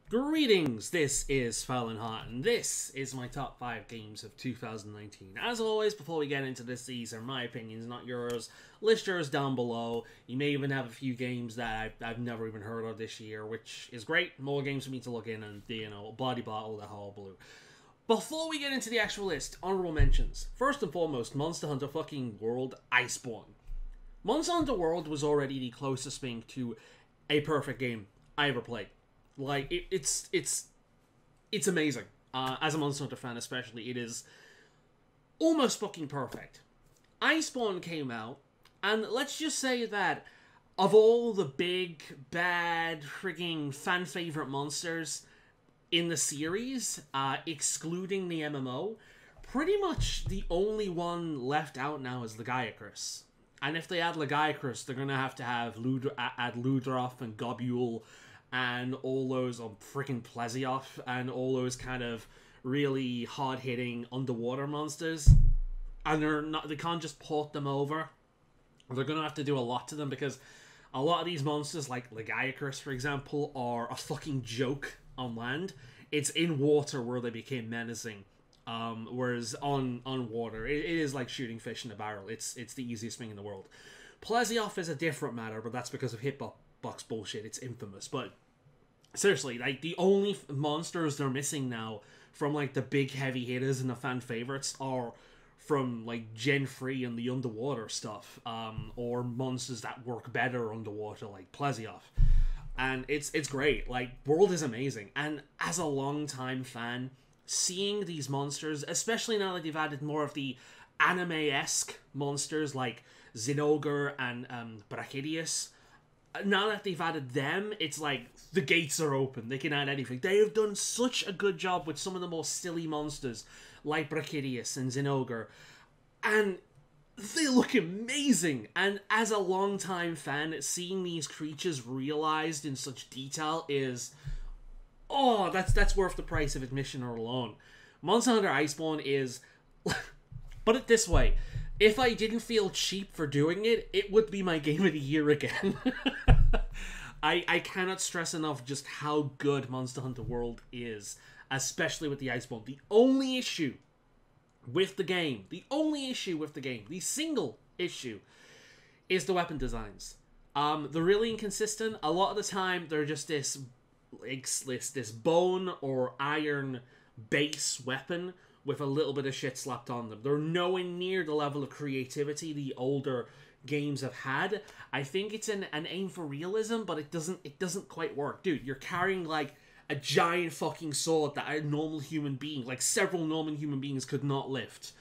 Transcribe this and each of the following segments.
Greetings, this is Faolan, and this is my top 5 games of 2019. As always, before we get into this, these are my opinions, not yours. List yours down below. You may even have a few games that I've never even heard of this year, which is great. More games for me to look in and, body bottle the whole blue. Before we get into the actual list, honorable mentions. First and foremost, Monster Hunter fucking World Iceborne. Monster Hunter World was already the closest thing to a perfect game I ever played. Like, it's amazing. As a Monster Hunter fan especially, it is almost fucking perfect. Iceborne came out, and let's just say that of all the big, bad, frigging fan-favorite monsters in the series, excluding the MMO, pretty much the only one left out now is Lagiacrus. And if they add Lagiacrus, they're going to have add Ludroth and Gobule and all those, freaking Plesioth, and all those kind of really hard-hitting underwater monsters. And they can't just port them over. They're going to have to do a lot to them, because a lot of these monsters, like Lagiacrus, for example, are a fucking joke on land. It's in water where they became menacing. Whereas on water, it is like shooting fish in a barrel. It's the easiest thing in the world. Plesioth is a different matter, but that's because of hitbox bullshit. It's infamous. But seriously, like, the only monsters they're missing now from, like, the big heavy hitters and the fan favorites are from, like, Gen 3 and the underwater stuff, or monsters that work better underwater, like Plesioth. And it's great. Like, World is amazing. And as a long-time fan, seeing these monsters, especially now that they've added more of the anime-esque monsters like Zinogre and Brachydius, now that they've added them, it's like the gates are open. They can add anything. They have done such a good job with some of the more silly monsters like Brachydius and Zinogre, and they look amazing. And as a long-time fan, seeing these creatures realized in such detail is, oh, that's worth the price of admission alone. Monster Hunter Iceborne is, put it this way, if I didn't feel cheap for doing it, it would be my game of the year again. I cannot stress enough just how good Monster Hunter World is, especially with the Iceborne. The only issue with the game, the single issue, is the weapon designs. They're really inconsistent. A lot of the time, they're just this bone or iron base weapon with a little bit of shit slapped on them. They're nowhere near the level of creativity the older games have had. I think it's an aim for realism, but it doesn't quite work. Dude, you're carrying, like, a giant fucking sword that a normal human being, like several normal human beings, could not lift.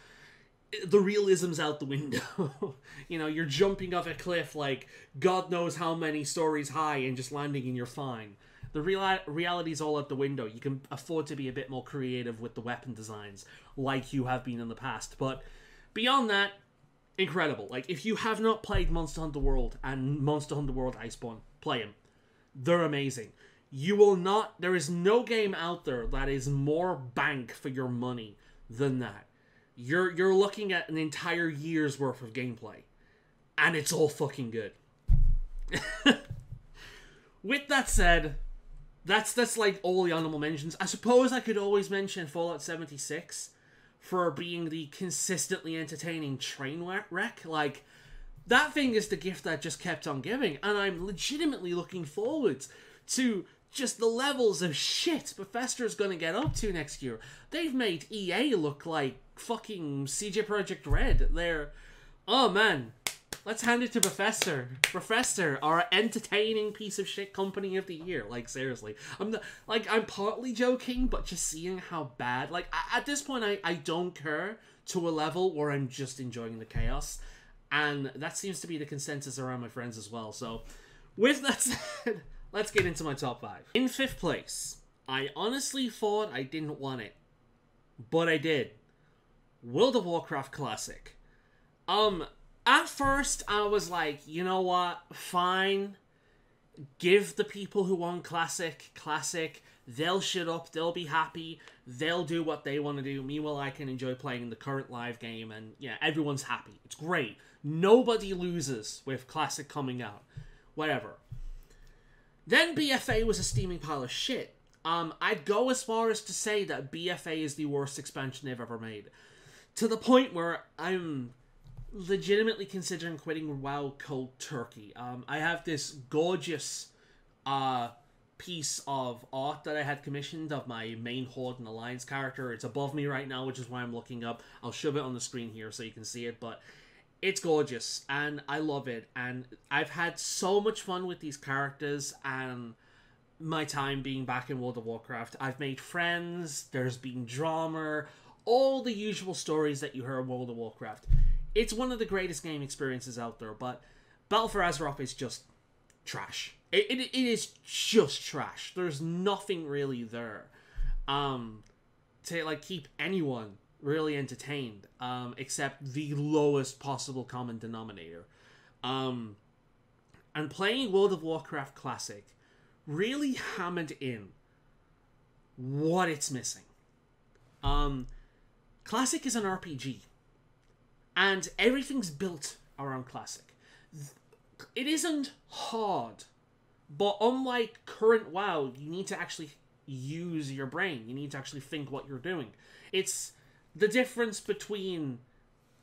The realism's out the window. You know, you're jumping off a cliff like God knows how many stories high and just landing and you're fine. The reality's all out the window. You can afford to be a bit more creative with the weapon designs, like you have been in the past. But beyond that, incredible. Like, if you have not played Monster Hunter World and Monster Hunter World Iceborne, play them. They're amazing. You will not... There is no game out there that is more bank for your money than that. You're looking at an entire year's worth of gameplay. And it's all fucking good. With that said, that's like all the honorable mentions. I suppose I could always mention Fallout 76 for being the consistently entertaining train wreck. Like, that thing is the gift that just kept on giving, and I'm legitimately looking forward to just the levels of shit Bethesda's gonna get up to next year. They've made EA look like fucking CJ Projekt Red. Oh man, let's hand it to Bethesda. Bethesda, our entertaining piece of shit company of the year. Like, seriously. I'm partly joking, but just seeing how bad... Like, at this point, I don't care to a level where I'm just enjoying the chaos. And that seems to be the consensus around my friends as well. So, with that said, let's get into my top 5. In 5th place, I honestly thought I didn't want it, but I did. World of Warcraft Classic. At first, I was like, you know what? Fine. Give the people who want Classic. They'll shut up. They'll be happy. They'll do what they want to do. Meanwhile, I can enjoy playing the current live game. And yeah, everyone's happy. It's great. Nobody loses with Classic coming out. Whatever. Then BFA was a steaming pile of shit. I'd go as far as to say that BFA is the worst expansion they've ever made. To the point where I'm legitimately considering quitting WoW cold turkey. I have this gorgeous piece of art that I had commissioned of my main Horde and Alliance character. It's above me right now, which is why I'm looking up. I'll shove it on the screen here so you can see it, but it's gorgeous, and I love it, and I've had so much fun with these characters, and my time being back in World of Warcraft. I've made friends, there's been drama, all the usual stories that you hear in World of Warcraft. It's one of the greatest game experiences out there, but Battle for Azeroth is just trash. It is just trash. There's nothing really there to like keep anyone really entertained, except the lowest possible common denominator. And playing World of Warcraft Classic really hammered in what it's missing. Classic is an RPG, and everything's built around Classic. It isn't hard, but unlike current WoW, you need to actually use your brain. You need to actually think what you're doing. It's the difference between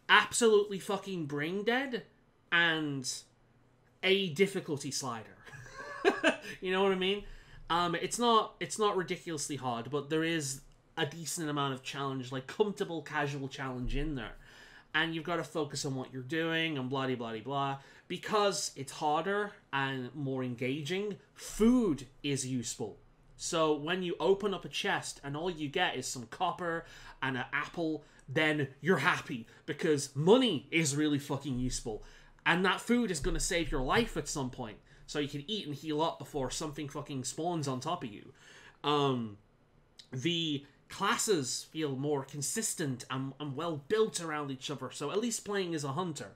absolutely fucking brain dead and a difficulty slider. You know what I mean? It's not ridiculously hard, but there is a decent amount of challenge, like comfortable, casual challenge in there. And you've got to focus on what you're doing and blah, blah, blah, blah. Because it's harder and more engaging, food is useful. So when you open up a chest and all you get is some copper and an apple, then you're happy because money is really fucking useful. And that food is going to save your life at some point. So you can eat and heal up before something fucking spawns on top of you. The classes feel more consistent and well built around each other. So at least playing as a hunter.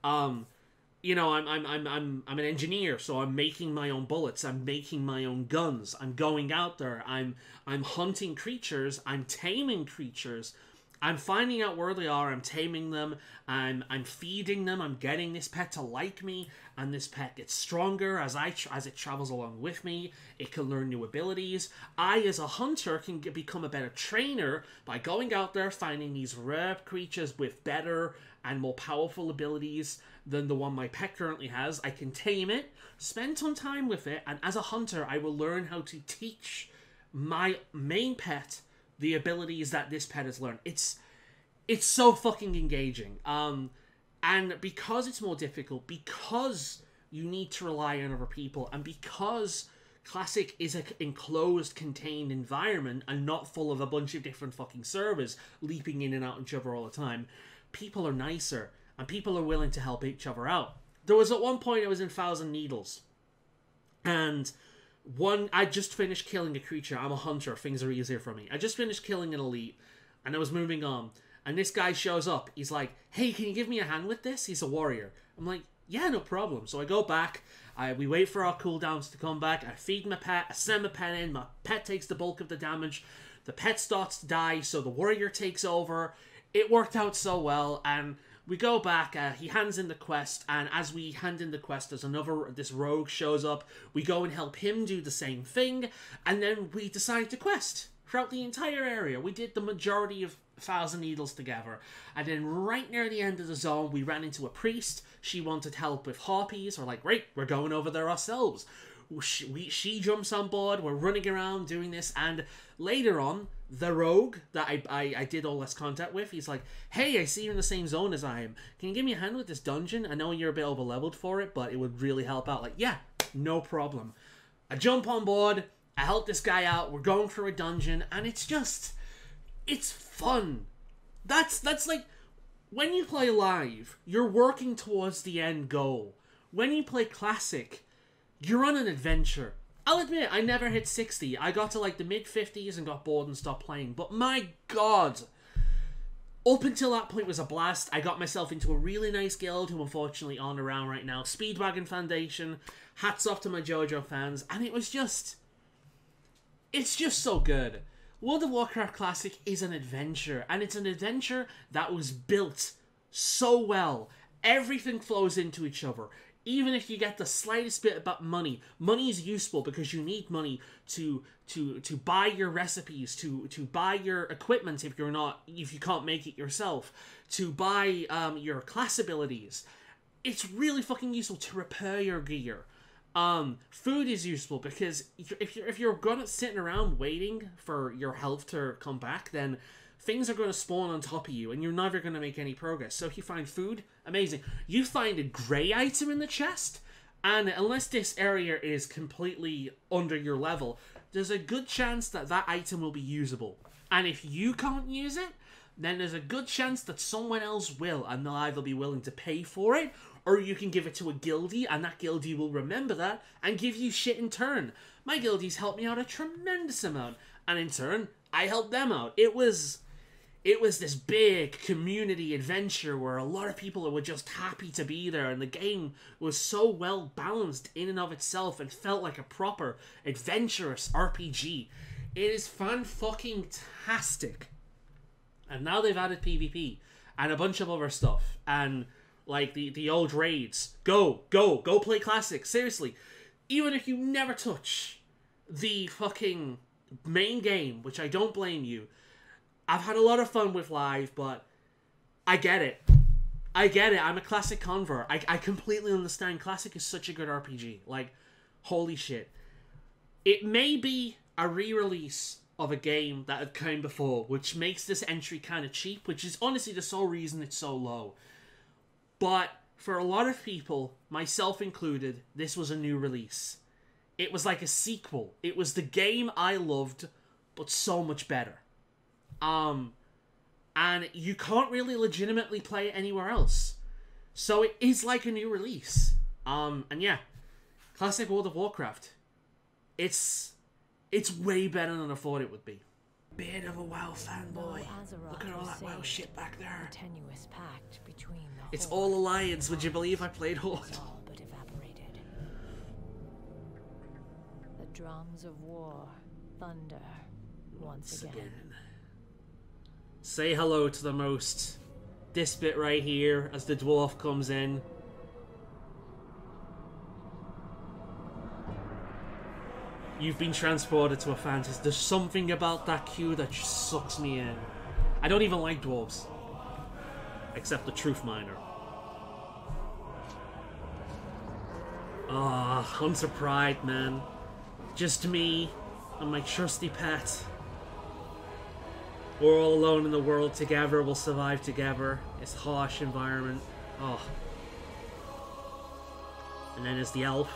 You know, I'm an engineer, so I'm making my own bullets. I'm making my own guns. I'm going out there. I'm hunting creatures. I'm taming creatures. I'm finding out where they are. I'm taming them. I'm feeding them. I'm getting this pet to like me, and this pet gets stronger as it travels along with me. It can learn new abilities. I, as a hunter, can become a better trainer by going out there, finding these rare creatures with better and more powerful abilities than the one my pet currently has. I can tame it, spend some time with it, and as a hunter, I will learn how to teach my main pet the abilities that this pet has learned. It's so fucking engaging. And because it's more difficult, because you need to rely on other people, and because Classic is an enclosed, contained environment and not full of a bunch of different fucking servers leaping in and out of each other all the time, people are nicer, and people are willing to help each other out. There was at one point I was in Thousand Needles, and I just finished killing a creature. I'm a hunter, things are easier for me. I just finished killing an elite, and I was moving on, and this guy shows up. He's like, hey, can you give me a hand with this? He's a warrior. I'm like, yeah, no problem. So I go back, we wait for our cooldowns to come back, I feed my pet, I send my pet in, my pet takes the bulk of the damage, the pet starts to die, so the warrior takes over. It worked out so well, and we go back, he hands in the quest, and as we hand in the quest, this rogue shows up, we go and help him do the same thing, and then we decide to quest throughout the entire area. We did the majority of Thousand Needles together, and then right near the end of the zone, we ran into a priest. She wanted help with harpies. We're like, great, we're going over there ourselves. She jumps on board, we're running around doing this, and later on, the rogue that I did all this contact with, he's like, hey, I see you're in the same zone as I am. Can you give me a hand with this dungeon? I know you're a bit over-leveled for it, but it would really help out. Like, yeah, no problem. I jump on board, I help this guy out, we're going through a dungeon, and it's fun. That's like, when you play live, you're working towards the end goal. When you play Classic, you're on an adventure. I'll admit, I never hit 60. I got to like the mid-50s and got bored and stopped playing. But my god, up until that point was a blast. I got myself into a really nice guild who unfortunately aren't around right now. Speedwagon Foundation. Hats off to my JoJo fans. And it's just so good. World of Warcraft Classic is an adventure. And it's an adventure that was built so well. Everything flows into each other. even if you get the slightest bit about money, money is useful because you need money to buy your recipes, to buy your equipment if you can't make it yourself, to buy your class abilities. It's really fucking useful to repair your gear. Food is useful because if you're gonna sitting around waiting for your health to come back, then things are going to spawn on top of you and you're never going to make any progress. So if you find food, amazing. You find a grey item in the chest, and unless this area is completely under your level, there's a good chance that that item will be usable. And if you can't use it, then there's a good chance that someone else will, and they'll either be willing to pay for it, or you can give it to a guildie, and that guildie will remember that and give you shit in turn. My guildies helped me out a tremendous amount, and in turn, I helped them out. It was this big community adventure where a lot of people were just happy to be there, and the game was so well balanced in and of itself and felt like a proper adventurous RPG. It is fan-fucking-tastic. And now they've added PvP and a bunch of other stuff, and like the old raids. Go play Classic, seriously. Even if you never touch the fucking main game, which I don't blame you, I've had a lot of fun with Live, but I get it. I'm a Classic convert. I completely understand. Classic is such a good RPG. Like, holy shit. It may be a re-release of a game that had come before, which makes this entry kind of cheap, which is honestly the sole reason it's so low. But for a lot of people, myself included, this was a new release. It was like a sequel. It was the game I loved, but so much better. And you can't really legitimately play it anywhere else. So it is like a new release. And yeah, Classic World of Warcraft. It's way better than I thought it would be. Bit of a WoW fanboy. Look at all that WoW shit back there. It's all Alliance. Would you believe I played Horde? All but evaporated. The drums of war thunder once again. Say hello to the most. This bit right here as the dwarf comes in. You've been transported to a fantasy. There's something about that queue that just sucks me in. I don't even like dwarves. Except the Truth Miner. Ah, Hunter Pride, man. Just me and my trusty pet. We're all alone in the world together. We'll survive together. It's a harsh environment. Oh. And then there's the elf.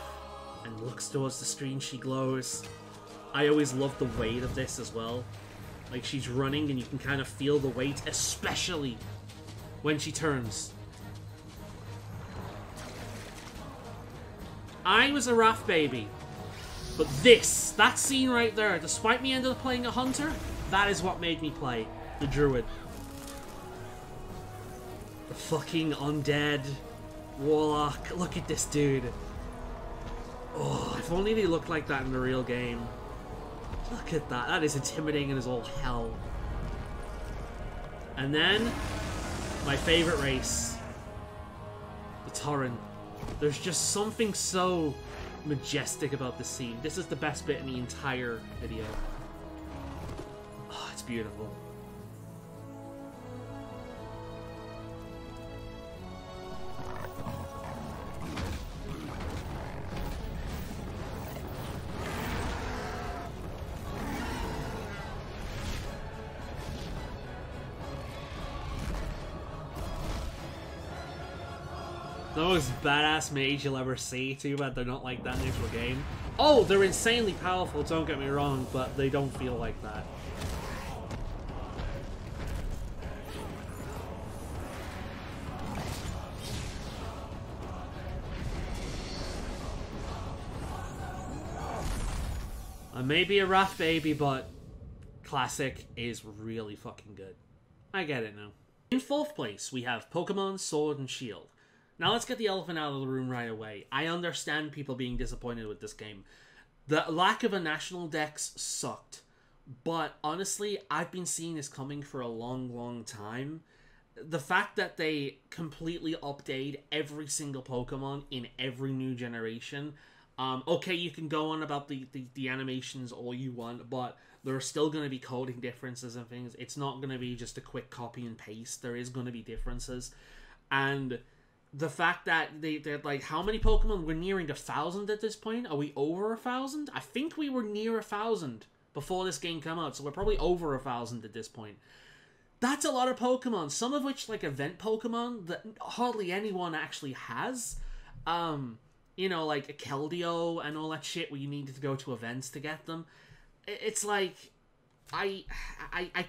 And looks towards the screen, she glows. I always love the weight of this as well. Like, she's running and you can kind of feel the weight, especially when she turns. I was a Wrath baby. But that scene right there, despite me ended up playing a hunter, that is what made me play the druid. The fucking undead warlock. Look at this dude. Oh, if only they looked like that in the real game. Look at that. That is intimidating as all hell. And then, my favorite race. The Tauren. There's just something so majestic about this scene. This is the best bit in the entire video. Oh, it's beautiful. The most badass mage you'll ever see. Too bad they're not like that in the actual game. Oh, they're insanely powerful, don't get me wrong, but they don't feel like that. I may be a Wrath baby, but Classic is really fucking good. I get it now. In fourth place, we have Pokemon Sword and Shield. Now let's get the elephant out of the room right away. I understand people being disappointed with this game. The lack of a national dex sucked. But honestly, I've been seeing this coming for a long, long time. the fact that they completely update every single Pokemon in every new generation. Okay, you can go on about the animations all you want, but there are still going to be coding differences and things. It's not going to be just a quick copy and paste. There is going to be differences. And the fact that they're like, how many Pokemon? We're nearing 1,000 at this point. Are we over 1,000? I think we were near 1,000 before this game came out, so we're probably over 1,000 at this point. That's a lot of Pokemon, some of which like event Pokemon that hardly anyone actually has. You know, like a Keldeo and all that shit where you needed to go to events to get them. It's like, I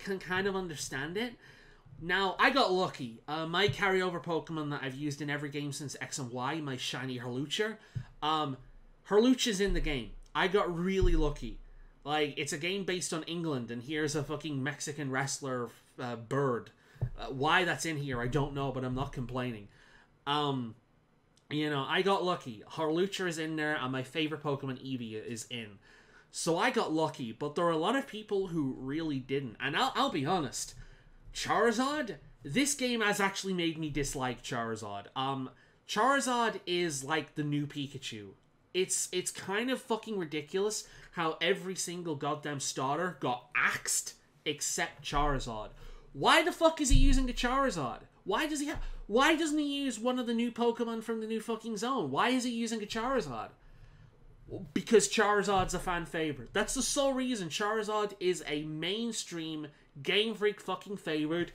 can kind of understand it. Now, I got lucky. My carryover Pokemon that I've used in every game since X and Y, my shiny Hurlucher. Hurlucher's in the game. I got really lucky. Like, it's a game based on England, and here's a fucking Mexican wrestler bird. Why that's in here, I don't know, but I'm not complaining. You know, I got lucky. Hurlucher is in there, and my favorite Pokemon, Eevee, is in. So I got lucky, but there are a lot of people who really didn't. And I'll be honest, Charizard, this game has actually made me dislike Charizard. Charizard is like the new Pikachu. It's kind of fucking ridiculous how every single goddamn starter got axed except Charizard. Why the fuck is he using a Charizard? Why doesn't he use one of the new Pokemon from the new fucking zone? Why is he using a Charizard? Because Charizard's a fan favorite. That's the sole reason. Charizard is a mainstream Game Freak fucking favorite.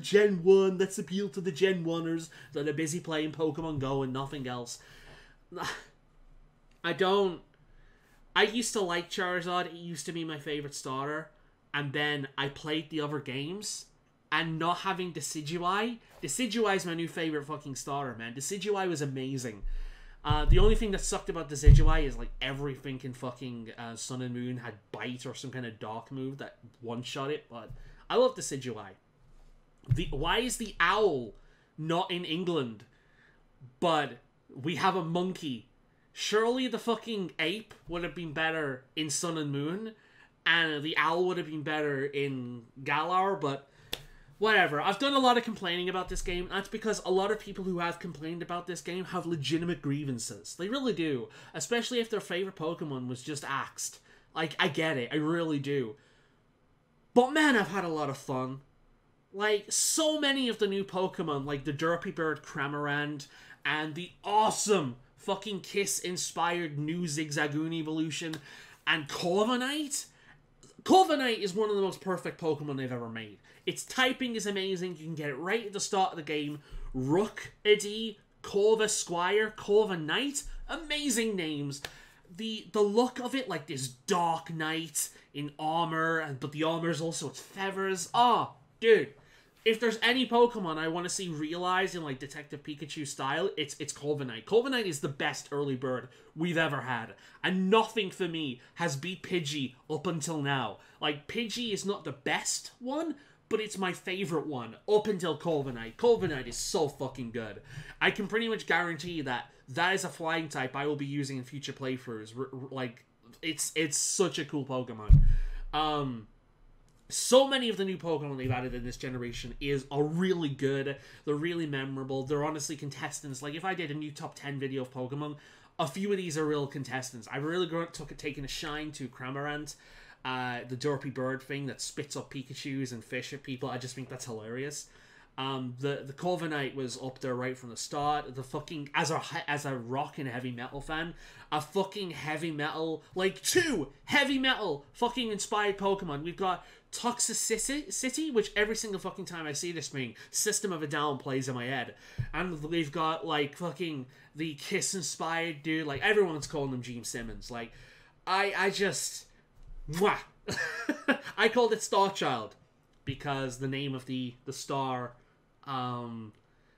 Gen 1, let's appeal to the Gen 1ers that are busy playing Pokemon Go and nothing else. I used to like Charizard. It used to be my favorite starter. And then I played the other games. And not having Decidueye. Decidueye is my new favorite fucking starter, man. Decidueye was amazing. The only thing that sucked about Decidueye is like everything in fucking Sun and Moon had Bite or some kind of dark move that one-shot it. But I love Decidueye. Why is the owl not in England? But we have a monkey. Surely the fucking ape would have been better in Sun and Moon. And the owl would have been better in Galar, but whatever. I've done a lot of complaining about this game. That's because a lot of people who have complained about this game have legitimate grievances. They really do. Especially if their favorite Pokemon was just axed. Like, I get it. I really do. But man, I've had a lot of fun. Like, so many of the new Pokemon, like the Derpy Bird Cramorant, and the awesome fucking Kiss-inspired new Zigzagoon evolution, and Corviknight. Corviknight is one of the most perfect Pokemon they've ever made. Its typing is amazing. You can get it right at the start of the game. Rook-a-dee, Corvisquire, Corviknight. Amazing names. The look of it, like this dark knight in armor, but the armor is also its feathers. Oh, dude. If there's any Pokemon I want to see realized in like Detective Pikachu style, it's Corviknight. Corviknight is the best early bird we've ever had. And nothing for me has beat Pidgey up until now. Like, Pidgey is not the best one, but it's my favorite one up until Corviknight. Corviknight is so fucking good. I can pretty much guarantee that is a flying type I will be using in future playthroughs. Like, it's such a cool Pokemon. So many of the new Pokemon they've added in this generation are really good. They're really memorable. They're honestly contestants. Like, if I did a new top 10 video of Pokemon, a few of these are real contestants. I've really taken a shine to Cramorant, the Derpy Bird thing that spits up Pikachus and fish at people. I just think that's hilarious. The Corviknight was up there right from the start. The fucking, as a rock and heavy metal fan, a fucking heavy metal, like 2 heavy metal fucking inspired Pokemon. We've got Toxicity, which every single fucking time I see this thing, System of a Down plays in my head. And we've got, like, fucking the Kiss-inspired dude. Like, everyone's calling him Gene Simmons. Like, I just... Mwah! I called it Starchild because the name of the star...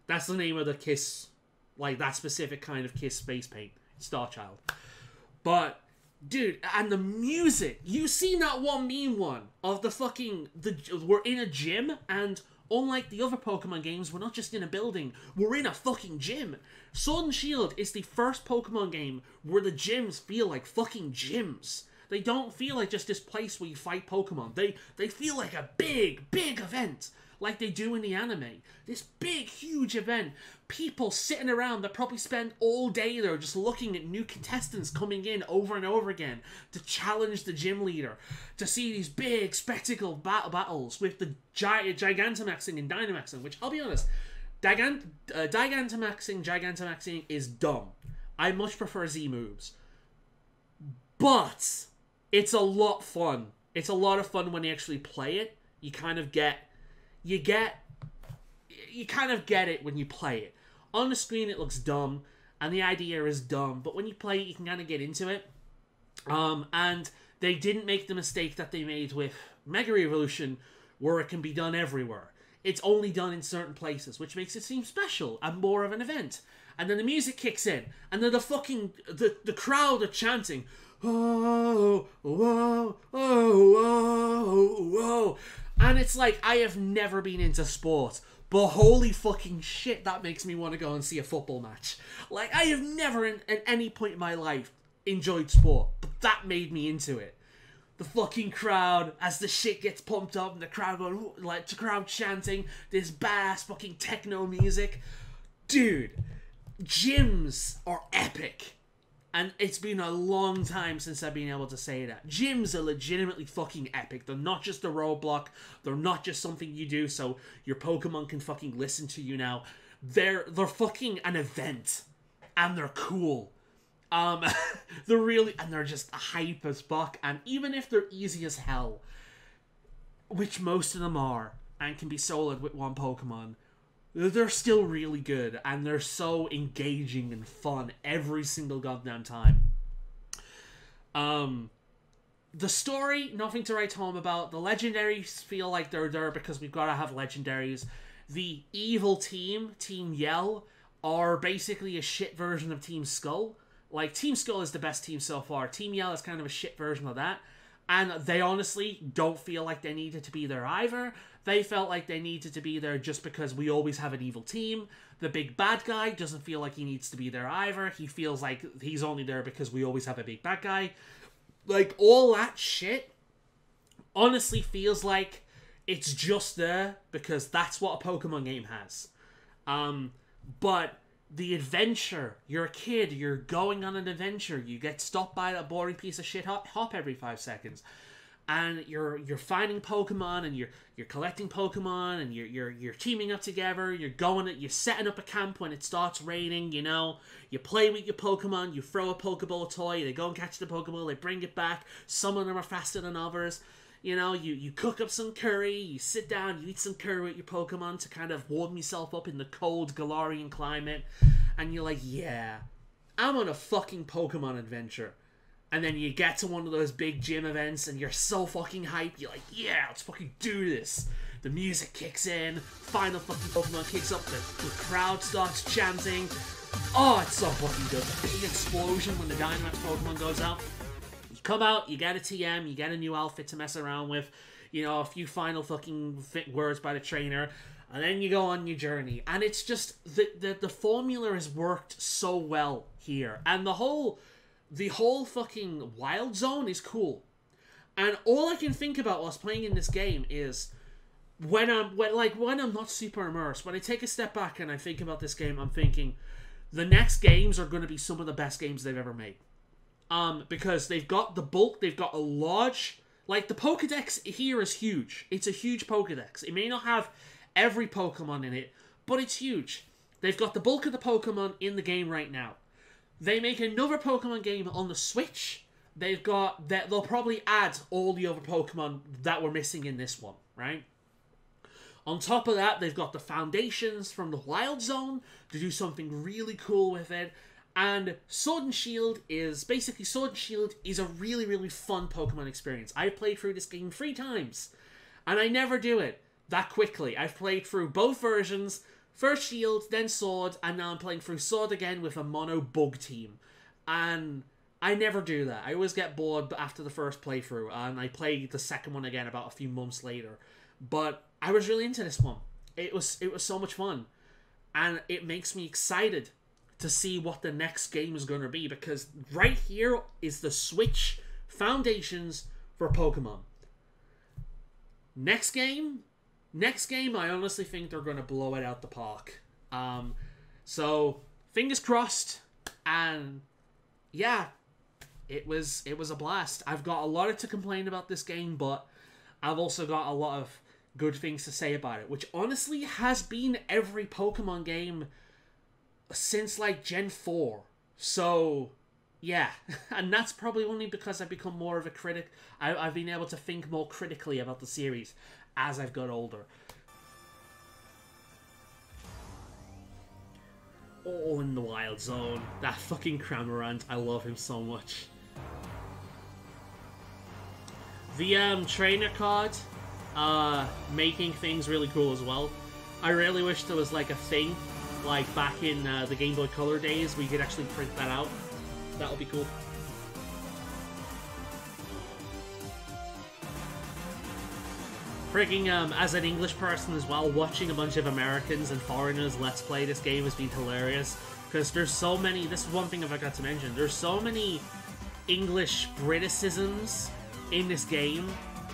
that's the name of the Kiss... Like, that specific kind of Kiss space paint. Starchild. But... Dude, and the music. You seen that one meme one of the fucking... we're in a gym, and unlike the other Pokemon games, we're not just in a building. We're in a fucking gym. Sword and Shield is the first Pokemon game where the gyms feel like fucking gyms. They don't feel like just this place where you fight Pokemon. They feel like a big event, like they do in the anime. This big, huge event. People sitting around that probably spend all day there just looking at new contestants coming in over and over again to challenge the gym leader, to see these big spectacle battles with the Gigantamaxing and Dynamaxing, which, I'll be honest, Gigantamaxing is dumb. I much prefer Z moves. But it's a lot fun. It's a lot of fun when you actually play it. You kind of get it when you play it. On the screen it looks dumb, and the idea is dumb, but when you play it you can kind of get into it. And they didn't make the mistake that they made with Mega Evolution, where it can be done everywhere. It's only done in certain places, which makes it seem special and more of an event. And then the music kicks in, and then the crowd are chanting, "Oh, whoa, oh, whoa, whoa." And it's like, I have never been into sport, but holy fucking shit, that makes me want to go and see a football match. Like, I have never at any point in my life enjoyed sport, but that made me into it. The fucking crowd, as the shit gets pumped up, and the crowd going, like, the crowd chanting this badass fucking techno music. Dude, gyms are epic. And it's been a long time since I've been able to say that. Gyms are legitimately fucking epic. They're not just a roadblock. They're not just something you do so your Pokemon can fucking listen to you now. They're fucking an event. And they're cool. They're just hype as fuck. And even if they're easy as hell, which most of them are, and can be soloed with one Pokemon, they're still really good, and they're so engaging and fun every single goddamn time. The story, nothing to write home about. The legendaries feel like they're there because we've got to have legendaries. The evil team, Team Yell, are basically a shit version of Team Skull. Like, Team Skull is the best team so far. Team Yell is kind of a shit version of that. And they honestly don't feel like they needed to be there either. They felt like they needed to be there just because we always have an evil team. The big bad guy doesn't feel like he needs to be there either. He feels like he's only there because we always have a big bad guy. Like, all that shit honestly feels like it's just there because that's what a Pokemon game has. But the adventure, you're a kid, you're going on an adventure, you get stopped by a boring piece of shit hop every 5 seconds. And you're finding Pokemon, and you're collecting Pokemon, and you're teaming up together. You're setting up a camp when it starts raining. You know, you play with your Pokemon. You throw a Pokeball toy. They go and catch the Pokeball. They bring it back. Some of them are faster than others. You know, you cook up some curry. You sit down. You eat some curry with your Pokemon to kind of warm yourself up in the cold Galarian climate. And you're like, yeah, I'm on a fucking Pokemon adventure. And then you get to one of those big gym events and you're so fucking hyped. You're like, yeah, let's fucking do this. The music kicks in. Final fucking Pokemon kicks up. The crowd starts chanting. Oh, it's so fucking good. The big explosion when the Dynamax Pokemon goes out. You come out, you get a TM, you get a new outfit to mess around with. You know, a few final fucking words by the trainer. And then you go on your journey. And it's just, the formula has worked so well here. And the whole fucking wild zone is cool. And all I can think about whilst playing in this game is when I'm not super immersed, when I take a step back and I think about this game, I'm thinking the next games are going to be some of the best games they've ever made. Because they've got the bulk, they've got a large, like, the Pokedex here is huge. It's a huge Pokedex. It may not have every Pokemon in it, but it's huge. They've got the bulk of the Pokemon in the game right now. They make another Pokemon game on the Switch. They'll probably add all the other Pokemon that were missing in this one, right? On top of that, they've got the foundations from the Wild Zone to do something really cool with it. And Sword and Shield is a really, really fun Pokemon experience. I've played through this game 3 times, and I never do it that quickly. I've played through both versions. First Shield, then Sword, and now I'm playing through Sword again with a mono bug team. And I never do that. I always get bored after the first playthrough, and I play the second one again about a few months later. But I was really into this one. It was so much fun. And it makes me excited to see what the next game is going to be, because right here is the Switch foundations for Pokemon. Next game, I honestly think they're going to blow it out the park. So fingers crossed, and yeah, it was a blast. I've got a lot to complain about this game, but I've also got a lot of good things to say about it, which honestly has been every Pokemon game since like Gen 4. So yeah, and that's probably only because I've become more of a critic. I've been able to think more critically about the series as I've got older. All in the Wild Zone. That fucking Cramorant. I love him so much. The trainer card making things really cool as well. I really wish there was like a thing like back in the Game Boy Color days where you could actually print that out. That would be cool. Freaking, as an English person as well, watching a bunch of Americans and foreigners let's play this game has been hilarious. Because there's so many, this is one thing I forgot to mention, there's so many English Briticisms in this game,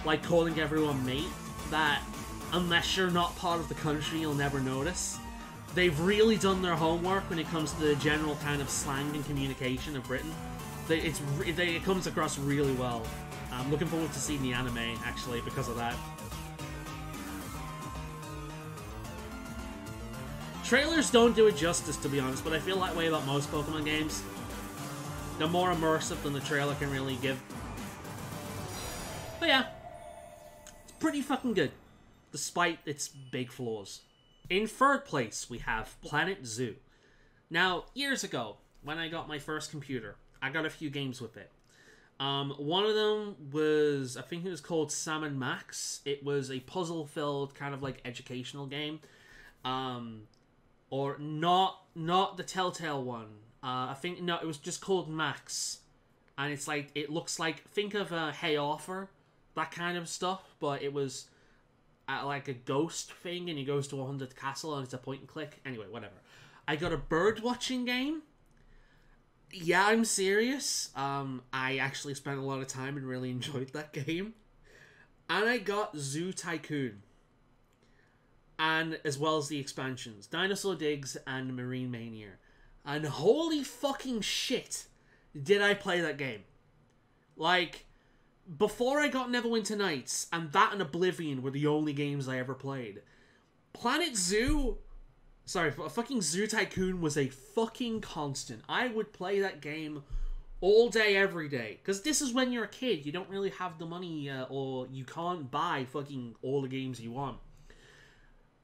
like calling everyone mate, that unless you're not part of the country, you'll never notice. They've really done their homework when it comes to the general kind of slang and communication of Britain. It comes across really well. I'm looking forward to seeing the anime, actually, because of that. Trailers don't do it justice, to be honest, but I feel that way about most Pokemon games. They're more immersive than the trailer can really give. But yeah, it's pretty fucking good, despite its big flaws. In third place, we have Planet Zoo. Now, years ago, when I got my first computer, I got a few games with it. One of them was, I think it was called Sam and Max. It was a puzzle-filled, kind of like educational game. Or not the Telltale one. I think, no, it was just called Max. And it's like, it looks like, think of Hey Arthur, that kind of stuff, but it was like a ghost thing, and he goes to a haunted castle, and it's a point and click. Anyway, whatever. I got a bird watching game. Yeah, I'm serious. I actually spent a lot of time and really enjoyed that game. And I got Zoo Tycoon. And as well as the expansions, Dinosaur Digs and Marine Mania. And holy fucking shit, did I play that game. Like, before I got Neverwinter Nights, and that and Oblivion were the only games I ever played. Fucking Zoo Tycoon was a fucking constant. I would play that game all day, every day. Because this is when you're a kid, you don't really have the money, or you can't buy fucking all the games you want.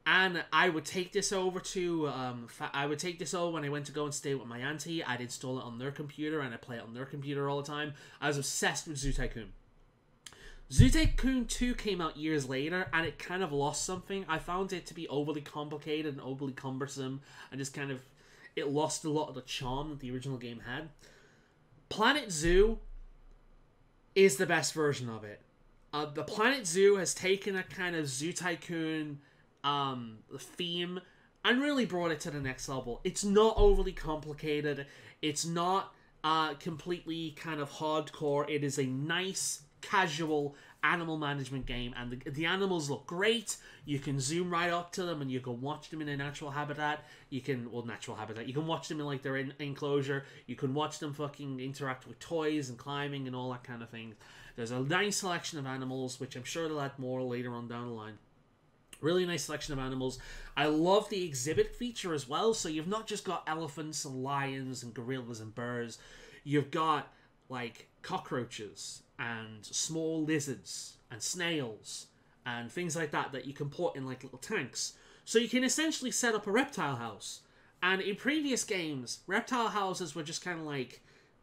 And I would take this over to, when I went to go and stay with my auntie. I'd install it on their computer, and I'd play it on their computer all the time. I was obsessed with Zoo Tycoon. Zoo Tycoon 2 came out years later, and it kind of lost something. I found it to be overly complicated and overly cumbersome, and just kind of, it lost a lot of the charm that the original game had. Planet Zoo is the best version of it. The Planet Zoo has taken a kind of Zoo Tycoon theme and really brought it to the next level. It's not overly complicated. It's not completely kind of hardcore. It is a nice, casual animal management game, and the animals look great. You can zoom right up to them, and you can watch them in a natural habitat. You can watch them in like their enclosure. You can watch them fucking interact with toys and climbing and all that kind of thing. There's a nice selection of animals, which I'm sure they'll add more later on down the line. Really nice selection of animals. I love the exhibit feature as well. So you've not just got elephants and lions and gorillas and bears. You've got like cockroaches and small lizards and snails and things like that you can put in like little tanks. So you can essentially set up a reptile house. And in previous games, reptile houses were just kind of like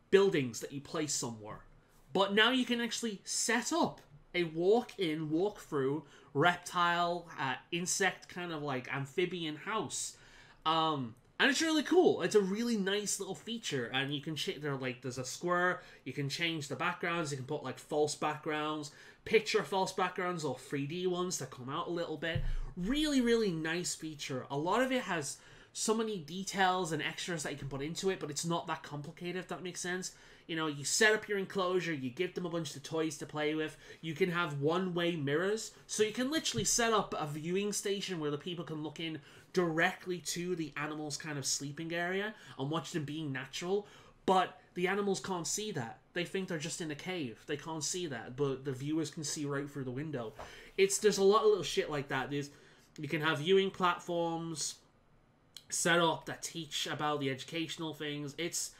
buildings that you place somewhere. But now you can actually set up a walk-in, walk-through reptile, insect kind of like amphibian house. And it's really cool. It's a really nice little feature, and you can there's a square. You can change the backgrounds. You can put like false backgrounds, picture false backgrounds, or 3D ones that come out a little bit. Really, really nice feature. A lot of it has so many details and extras that you can put into it, but it's not that complicated, if that makes sense. You know, you set up your enclosure, you give them a bunch of toys to play with. You can have one-way mirrors, so you can literally set up a viewing station where the people can look in directly to the animals' kind of sleeping area and watch them being natural. But the animals can't see that. They think they're just in a cave. They can't see that, but the viewers can see right through the window. There's a lot of little shit like that. You can have viewing platforms set up that teach about the educational things. It's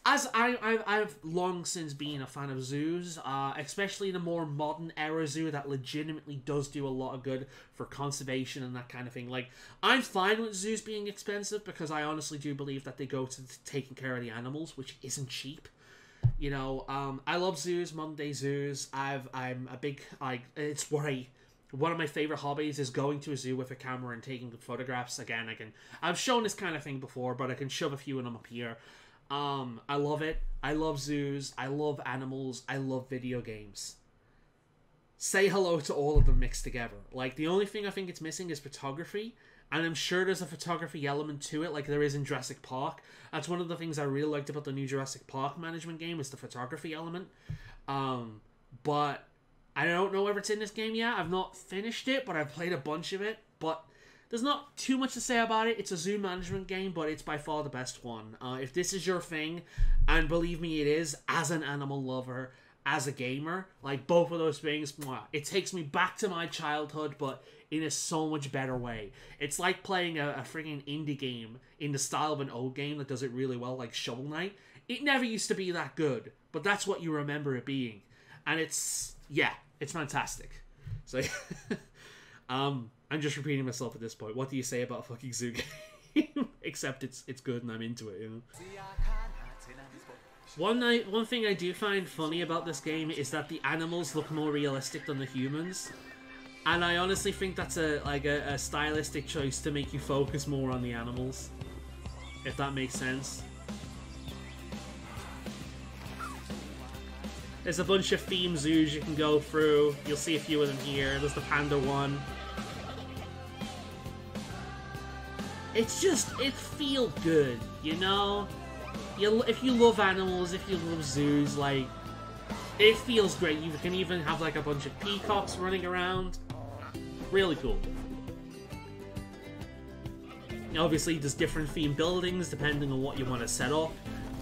as I've long since been a fan of zoos, especially the more modern era zoo that legitimately does do a lot of good for conservation and that kind of thing. Like, I'm fine with zoos being expensive because I honestly do believe that they go to taking care of the animals, which isn't cheap. You know, I love zoos, modern day zoos. I'm a big, it's what one of my favorite hobbies is going to a zoo with a camera and taking photographs. Again, I've shown this kind of thing before, but I can shove a few of them up here. I love it. I love zoos. I love animals. I love video games. Say hello to all of them mixed together. Like, the only thing I think it's missing is photography. And I'm sure there's a photography element to it, like there is in Jurassic Park. That's one of the things I really liked about the new Jurassic Park management game, is the photography element. But I don't know if it's in this game yet. I've not finished it, but I've played a bunch of it. But there's not too much to say about it. It's a zoo management game, but it's by far the best one. If this is your thing, and believe me, it is, as an animal lover, as a gamer, like, both of those things, mwah, it takes me back to my childhood, but in a so much better way. It's like playing a friggin' indie game in the style of an old game that does it really well, like Shovel Knight. It never used to be that good, but that's what you remember it being. And it's fantastic. So, I'm just repeating myself at this point. What do you say about a fucking zoo game? Except it's good and I'm into it, you know? One thing I do find funny about this game is that the animals look more realistic than the humans. And I honestly think that's a stylistic choice to make you focus more on the animals. If that makes sense. There's a bunch of theme zoos you can go through. You'll see a few of them here. There's the panda one. It feels good, you know? If you love animals, if you love zoos, like, it feels great. You can even have, like, a bunch of peacocks running around. Really cool. Obviously, there's different themed buildings depending on what you want to set up.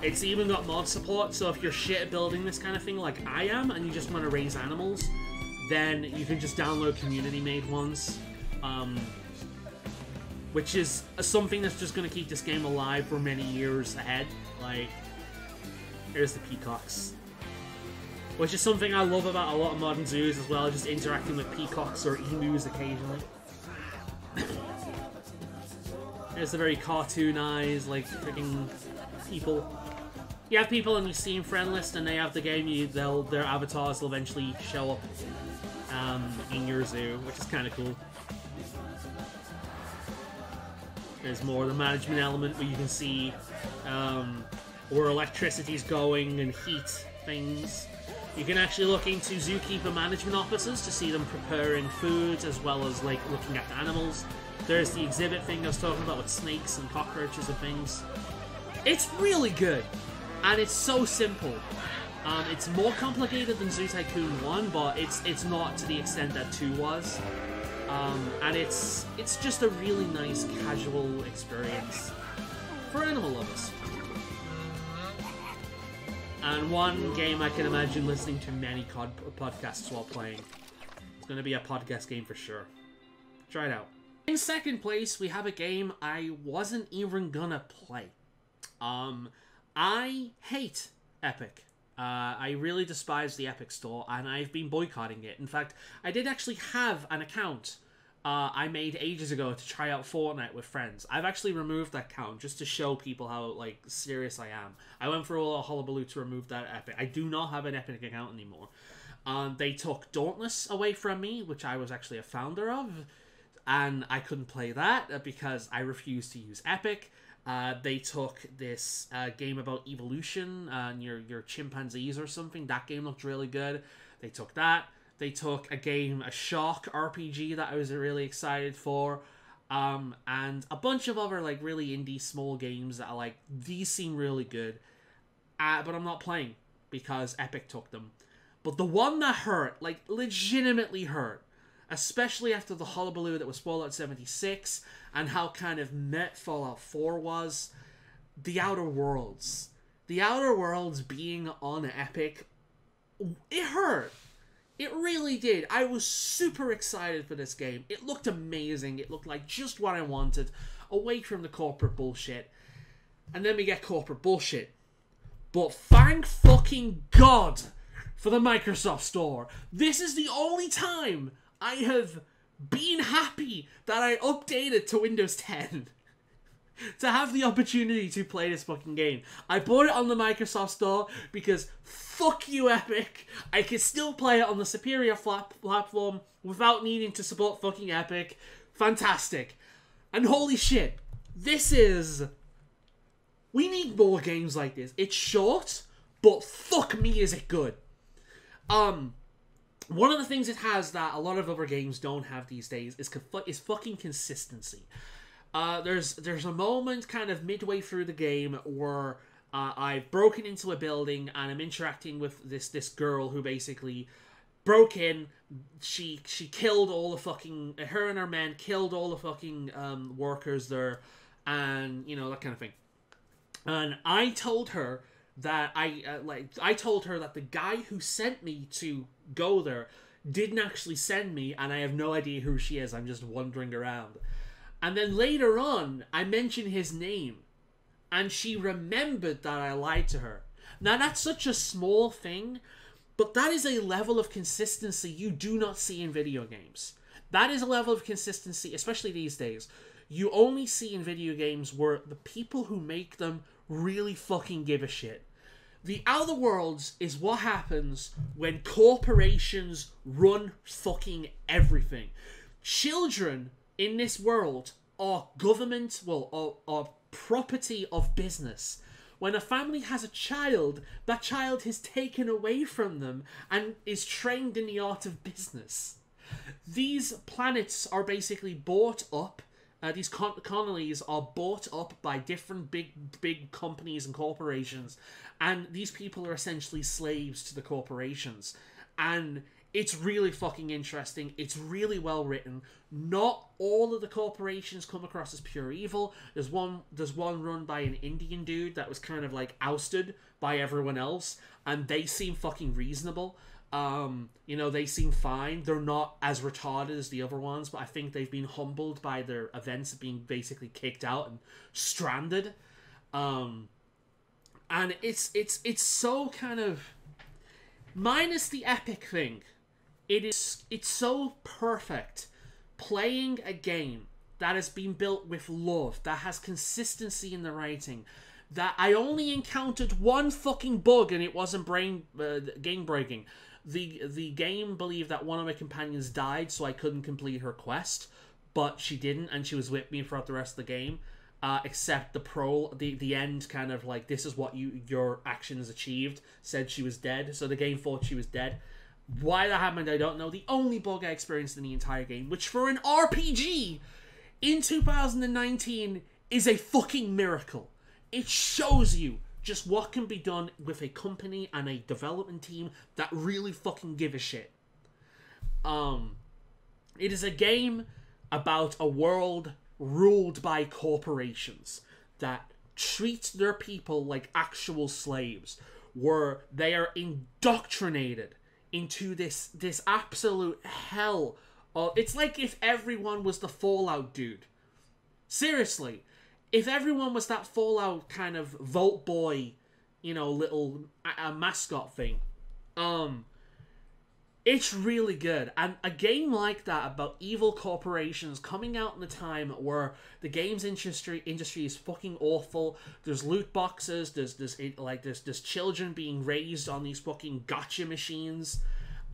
It's even got mod support, so if you're shit at building this kind of thing like I am, and you just want to raise animals, then you can just download community-made ones. Which is something that's just going to keep this game alive for many years ahead. Like, here's the peacocks. Which is something I love about a lot of modern zoos as well, just interacting with peacocks or emus occasionally. There's the very cartoonized, like, freaking people. You have people on your Steam friend list and they have the game, their avatars will eventually show up in your zoo, which is kind of cool. There's more of the management element where you can see where electricity's going and heat things. You can actually look into zookeeper management offices to see them preparing foods as well as, like, looking at the animals. There's the exhibit thing I was talking about with snakes and cockroaches and things. It's really good, and it's so simple. It's more complicated than Zoo Tycoon 1, but it's not to the extent that 2 was. And it's just a really nice casual experience for animal lovers. And one game I can imagine listening to many podcasts while playing. It's going to be a podcast game for sure. Try it out. In second place, we have a game I wasn't even gonna play. I hate Epic. I really despise the Epic Store, and I've been boycotting it. In fact, I did actually have an account I made ages ago to try out Fortnite with friends. I've actually removed that account just to show people how, like, serious I am. I went through a lot of hullabaloo to remove that Epic. I do not have an Epic account anymore. They took Dauntless away from me, which I was actually a founder of, and I couldn't play that because I refused to use Epic. They took this game about evolution, your chimpanzees or something. That game looked really good. They took that. They took a shark RPG that I was really excited for. And a bunch of other, like, really indie small games that are like, these seem really good. but I'm not playing because Epic took them. But the one that hurt, like legitimately hurt, especially after the hullabaloo that was Fallout 76 and how kind of met Fallout 4 was, The Outer Worlds. The Outer Worlds being on Epic, it hurt. It really did. I was super excited for this game. It looked amazing. It looked like just what I wanted, away from the corporate bullshit. And then we get corporate bullshit. But thank fucking God for the Microsoft Store. This is the only time I have been happy that I updated to Windows 10. To have the opportunity to play this fucking game. I bought it on the Microsoft Store because fuck you, Epic. I can still play it on the superior platform without needing to support fucking Epic. Fantastic. And holy shit, this is... We need more games like this. It's short, but fuck me is it good. One of the things it has that a lot of other games don't have these days is fucking consistency. There's a moment kind of midway through the game where I've broken into a building and I'm interacting with this girl who basically broke in. She killed all the fucking... Her and her men killed all the fucking workers there, and, you know, that kind of thing. And I told her that I told her that the guy who sent me to go there didn't actually send me, and I have no idea who she is. I'm just wandering around. And then later on, I mentioned his name, and she remembered that I lied to her. Now, that's such a small thing, but that is a level of consistency you do not see in video games. That is a level of consistency, especially these days, you only see in video games where the people who make them really fucking give a shit. The Outer Worlds is what happens when corporations run fucking everything. Children in this world are government, are property of business. When a family has a child, that child is taken away from them and is trained in the art of business. These planets are basically bought up. These colonies are bought up by different big companies and corporations, and these people are essentially slaves to the corporations. And it's really fucking interesting. It's really well written. Not all of the corporations come across as pure evil. There's one run by an Indian dude that was kind of like ousted by everyone else, and they seem fucking reasonable. You know, they seem fine. They're not as retarded as the other ones, but I think they've been humbled by their events of being basically kicked out and stranded. And it's so kind of, minus the Epic thing, it's so perfect playing a game that has been built with love, that has consistency in the writing, that I only encountered one fucking bug and it wasn't game breaking. The game believed that one of my companions died, so I couldn't complete her quest, but she didn't, and she was with me throughout the rest of the game. Except the end kind of like, this is what your actions achieved, said she was dead, so the game thought she was dead. Why that happened, I don't know. The only bug I experienced in the entire game, which for an RPG in 2019 is a fucking miracle. It shows you just what can be done with a company and a development team that really fucking give a shit. It is a game about a world ruled by corporations that treat their people like actual slaves, where they are indoctrinated into this absolute hell. It's like if everyone was the Fallout dude. Seriously. If everyone was that Fallout kind of Vault Boy, you know, little mascot thing, it's really good. And a game like that about evil corporations coming out in a time where the games industry is fucking awful. There's loot boxes. There's children being raised on these fucking gotcha machines,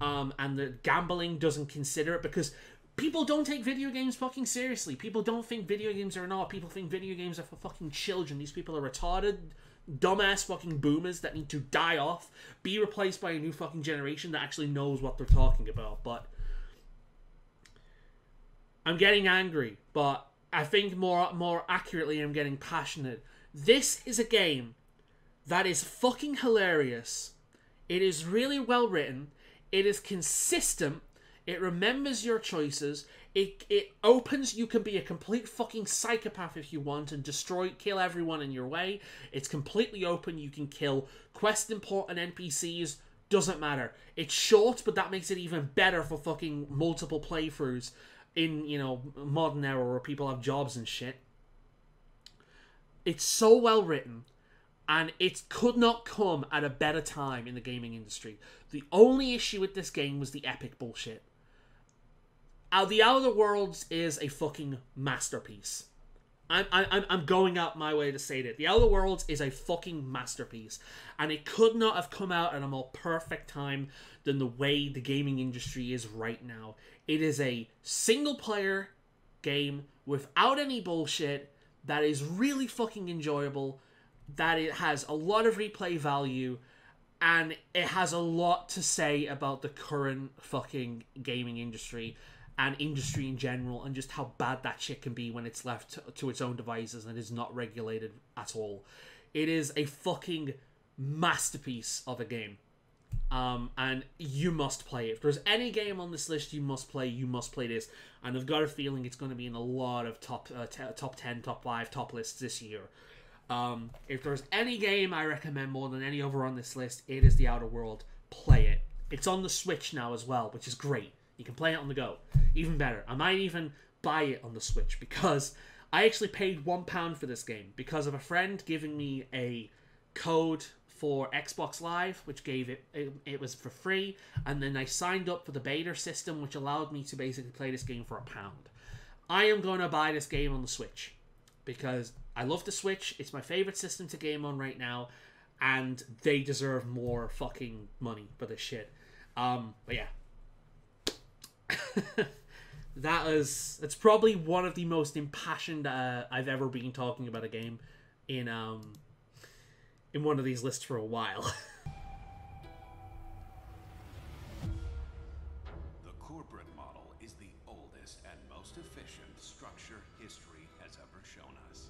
and the gambling doesn't consider it because people don't take video games fucking seriously. People don't think video games are an art. People think video games are for fucking children. These people are retarded, dumbass fucking boomers that need to die off, be replaced by a new fucking generation that actually knows what they're talking about. But I'm getting angry, but I think more accurately I'm getting passionate. This is a game that is fucking hilarious. It is really well written. It is consistent. It remembers your choices. It opens. You can be a complete fucking psychopath if you want and kill everyone in your way. It's completely open. You can kill quest important NPCs. Doesn't matter. It's short, but that makes it even better for fucking multiple playthroughs in, you know, modern era where people have jobs and shit. It's so well written. And it could not come at a better time in the gaming industry. The only issue with this game was the epic bullshit. The Outer Worlds is a fucking masterpiece. I'm going out my way to say that. The Outer Worlds is a fucking masterpiece. And it could not have come out at a more perfect time than the way the gaming industry is right now. It is a single-player game without any bullshit that is really fucking enjoyable, that it has a lot of replay value, and it has a lot to say about the current fucking gaming industry and industry in general, and just how bad that shit can be when it's left to its own devices and is not regulated at all. It is a fucking masterpiece of a game. And you must play it. If there's any game on this list you must play this. And I've got a feeling it's going to be in a lot of top 10, top 5, top lists this year. If there's any game I recommend more than any other on this list, it is The Outer World. Play it. It's on the Switch now as well, which is great. You can play it on the go. Even better. I might even buy it on the Switch because I actually paid £1 for this game because of a friend giving me a code for Xbox Live, which gave it was for free, and then I signed up for the beta system, which allowed me to basically play this game for £1. I am going to buy this game on the Switch because I love the Switch. It's my favorite system to game on right now, and they deserve more fucking money for this shit. But yeah. It's probably one of the most impassioned I've ever been talking about a game in one of these lists for a while. The corporate model is the oldest and most efficient structure history has ever shown us.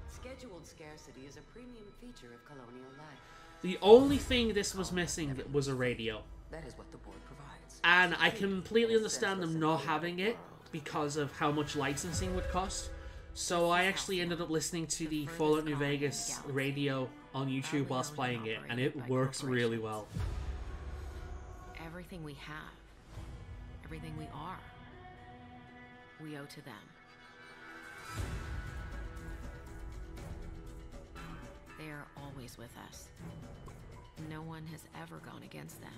Scheduled scarcity is a premium feature of colonial life. The only thing this was missing was a radio. That is what the board provides. And I completely understand them not having it because of how much licensing would cost. So I actually ended up listening to the Fallout New Vegas radio on YouTube whilst playing it, and it works really well. Everything we have, everything we are, we owe to them. They are always with us. No one has ever gone against them.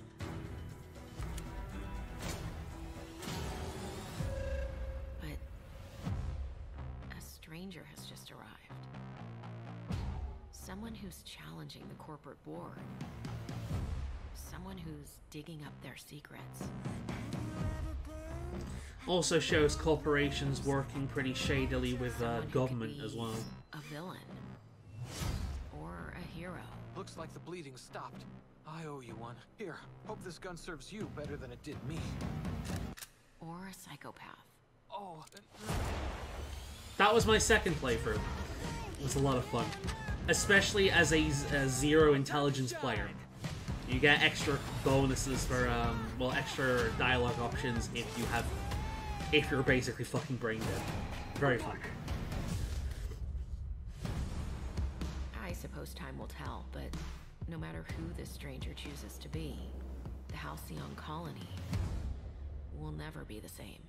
But a stranger has just arrived. Someone who's challenging the corporate board. Someone who's digging up their secrets. Also shows corporations working pretty shadily with government as well. A villain. Or a hero. Looks like the bleeding stopped. I owe you one. Here, hope this gun serves you better than it did me. Or a psychopath. Oh. That was my second playthrough. It was a lot of fun. Especially as a zero intelligence player. You get extra bonuses for, extra dialogue options if you're basically fucking brain dead. Very fun. I suppose time will tell, but no matter who this stranger chooses to be, the Halcyon colony will never be the same.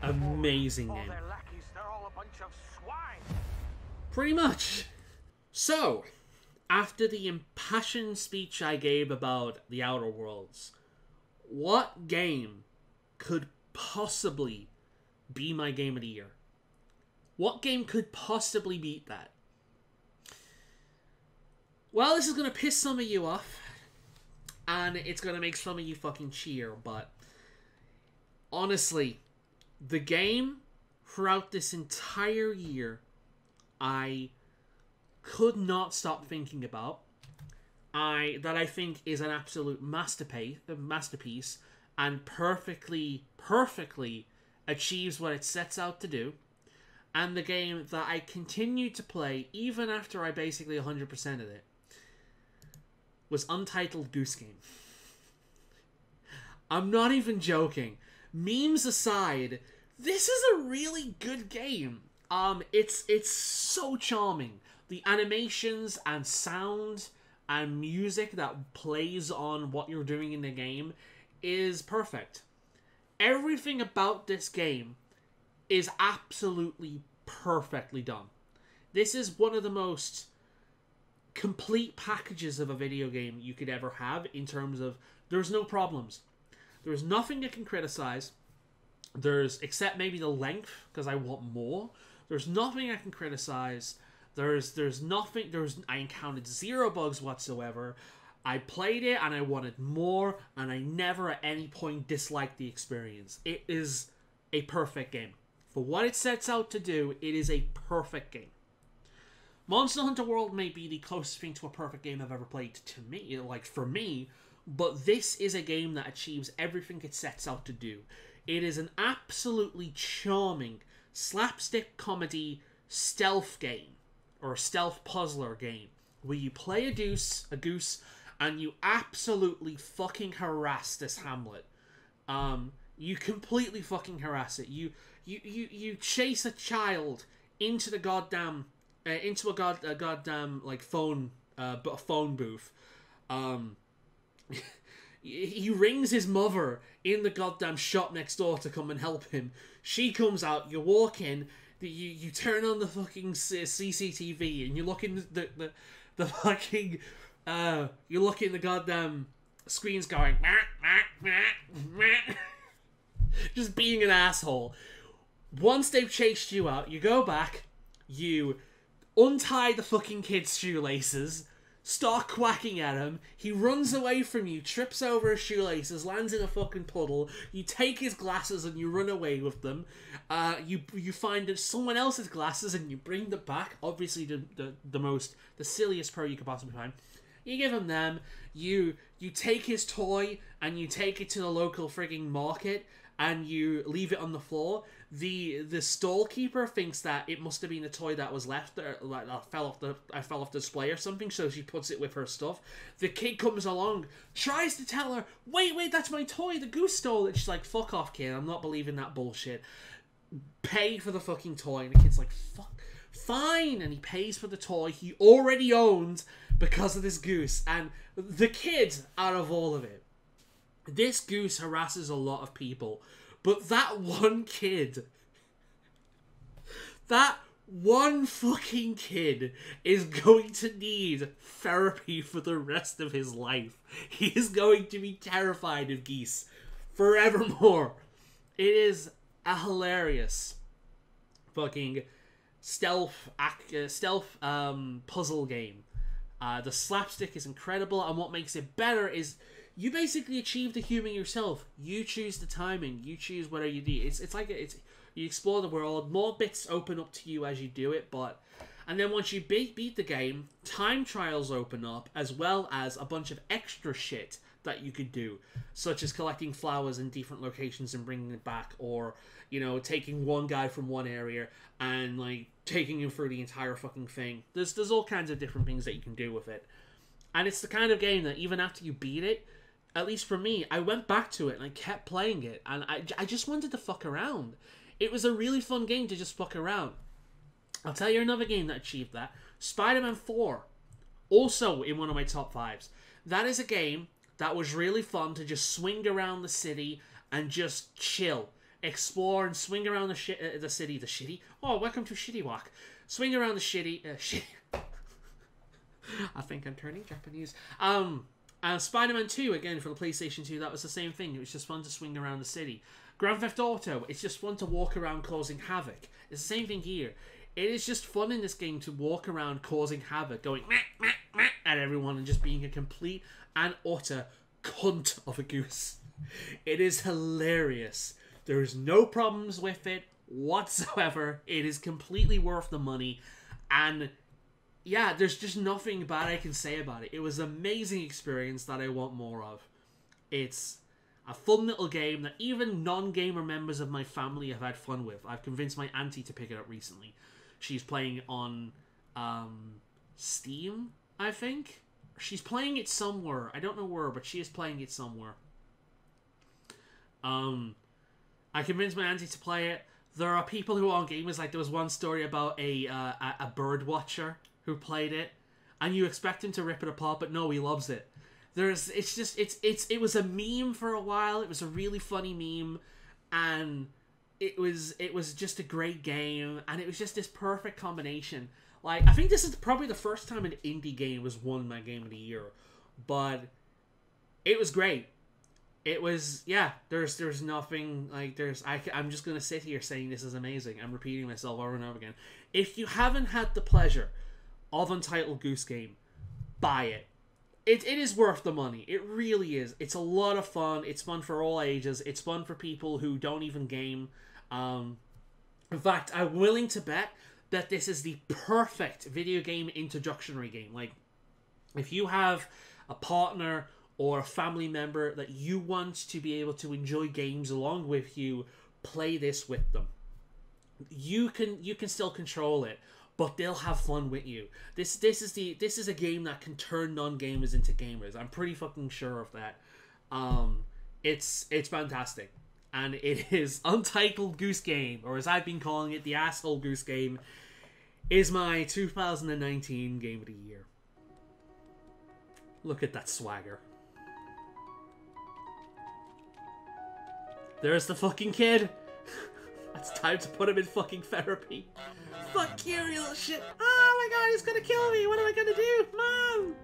Amazing game. Pretty much. So, after the impassioned speech I gave about The Outer Worlds, what game could possibly be my game of the year? What game could possibly beat that? Well, this is going to piss some of you off, and it's going to make some of you fucking cheer, but honestly, the game throughout this entire year, I could not stop thinking about, that I think is an absolute masterpiece, and perfectly achieves what it sets out to do, and the game that I continue to play even after I basically 100%ed it, was Untitled Goose Game. I'm not even joking. Memes aside, this is a really good game. It's so charming. The animations and sound and music that plays on what you're doing in the game is perfect. Everything about this game is absolutely perfectly done. This is one of the most complete packages of a video game you could ever have, in terms of there's no problems. There's nothing you can criticize. Except maybe the length, because I want more. There's nothing I can criticize. I encountered zero bugs whatsoever. I played it and I wanted more, and I never at any point disliked the experience. It is a perfect game. For what it sets out to do, it is a perfect game. Monster Hunter World may be the closest thing to a perfect game I've ever played to me, for me, but this is a game that achieves everything it sets out to do. It is an absolutely charming slapstick comedy stealth game, or a stealth puzzler game, where you play a goose, and you absolutely fucking harass this hamlet. You completely fucking harass it. You chase a child into the goddamn into a goddamn like phone booth. He rings his mother in the goddamn shop next door to come and help him. She comes out, you walk in, you turn on the fucking CCTV, and you look in the fucking you look in the goddamn screens going just being an asshole. Once they've chased you out, you go back, you untie the fucking kid's shoelaces, start quacking at him, he runs away from you, trips over his shoelaces, lands in a fucking puddle, you take his glasses and you run away with them, you find someone else's glasses and you bring them back, obviously the silliest pro you could possibly find, you give him them, you take his toy and you take it to the local frigging market and you leave it on the floor. The stall keeper thinks that it must have been a toy that was left there, like that fell off the display or something, so she puts it with her stuff. The kid comes along, tries to tell her, wait, that's my toy, the goose stole it. She's like, fuck off, kid, I'm not believing that bullshit. Pay for the fucking toy. And the kid's like, fuck, fine. And he pays for the toy he already owned because of this goose. And the kid, out of all of it, this goose harasses a lot of people. But that one kid, that one fucking kid is going to need therapy for the rest of his life. He is going to be terrified of geese forevermore. It is a hilarious fucking stealth puzzle game. The slapstick is incredible, and what makes it better is you basically achieve the humor yourself. You choose the timing. You choose whether you do. It's like you explore the world. More bits open up to you as you do it, and then once you beat the game, time trials open up, as well as a bunch of extra shit that you could do, such as collecting flowers in different locations and bringing it back, or taking one guy from one area and like taking him through the entire fucking thing. There's all kinds of different things that you can do with it, and it's the kind of game that even after you beat it, at least for me, I went back to it and I kept playing it, and I just wanted to fuck around. It was a really fun game to just fuck around. I'll tell you another game that achieved that. Spider-Man 4. Also in one of my top 5s. That is a game that was really fun to just swing around the city and just chill. Explore and swing around the city. The shitty? Oh, welcome to Shitty Walk. Swing around the shitty... I think I'm turning Japanese. And Spider-Man 2, again, for the PlayStation 2, that was the same thing. It was just fun to swing around the city. Grand Theft Auto, it's just fun to walk around causing havoc. It's the same thing here. It is just fun in this game to walk around causing havoc, going meh, meh, meh, at everyone and just being a complete and utter cunt of a goose. It is hilarious. There is no problems with it whatsoever. It is completely worth the money, and yeah, there's just nothing bad I can say about it. It was an amazing experience that I want more of. It's a fun little game that even non-gamer members of my family have had fun with. I've convinced my auntie to pick it up recently. She's playing on Steam, I think. She's playing it somewhere. I don't know where, but she is playing it somewhere. I convinced my auntie to play it. There are people who aren't gamers. Like, there was one story about a bird watcher who played it, and you expect him to rip it apart, but no, he loves it. It was a meme for a while. It was a really funny meme, and it was just a great game, and it was just this perfect combination. Like, I think this is probably the first time an indie game was won my game of the year, but it was great. It was, yeah, there's nothing, like, I'm just going to sit here saying this is amazing. I'm repeating myself over and over again. If you haven't had the pleasure of Untitled Goose Game, buy it. It is worth the money. It really is. It's a lot of fun. It's fun for all ages. It's fun for people who don't even game. In fact, I'm willing to bet that this is the perfect video game introductory game. Like, if you have a partner or a family member that you want to be able to enjoy games along with you, play this with them. You can still control it, but they'll have fun with you. This is a game that can turn non-gamers into gamers. I'm pretty fucking sure of that. It's fantastic. And it is Untitled Goose Game, or as I've been calling it, the Asshole Goose Game, is my 2019 Game of the Year. Look at that swagger. There's the fucking kid. It's time to put him in fucking therapy. Fuck you, you little shit. Oh my god, he's gonna kill me. What am I gonna do? Mom!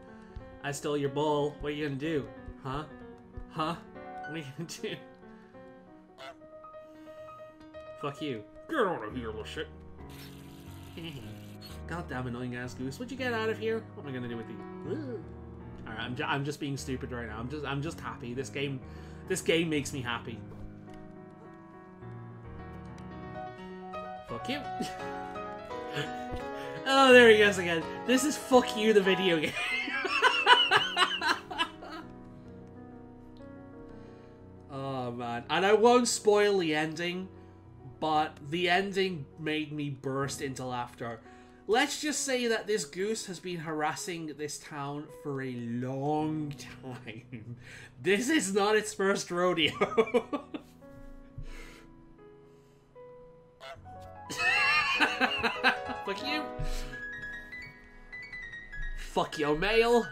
I stole your ball. What are you gonna do? Huh? Huh? What are you gonna do? Fuck you. Get out of here, little shit. Goddamn annoying ass goose. What'd you get out of here? What am I gonna do with you? Alright, I'm just being stupid right now. I'm just happy. This game makes me happy. Fuck you. Oh, there he goes again. This is fuck you, the video game. Oh man, and I won't spoil the ending, but the ending made me burst into laughter. Let's just say that this goose has been harassing this town for a long time. This is not its first rodeo. Fuck you. Fuck your mail.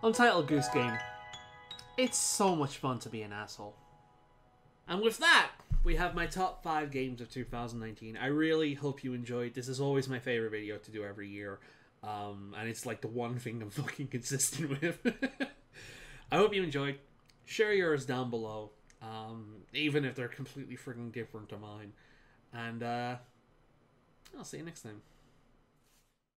Untitled Goose Game. It's so much fun to be an asshole. And with that, we have my top 5 games of 2019. I really hope you enjoyed. This is always my favorite video to do every year. And it's like the one thing I'm fucking consistent with. I hope you enjoyed. Share yours down below. Even if they're completely freaking different to mine. And I'll see you next time.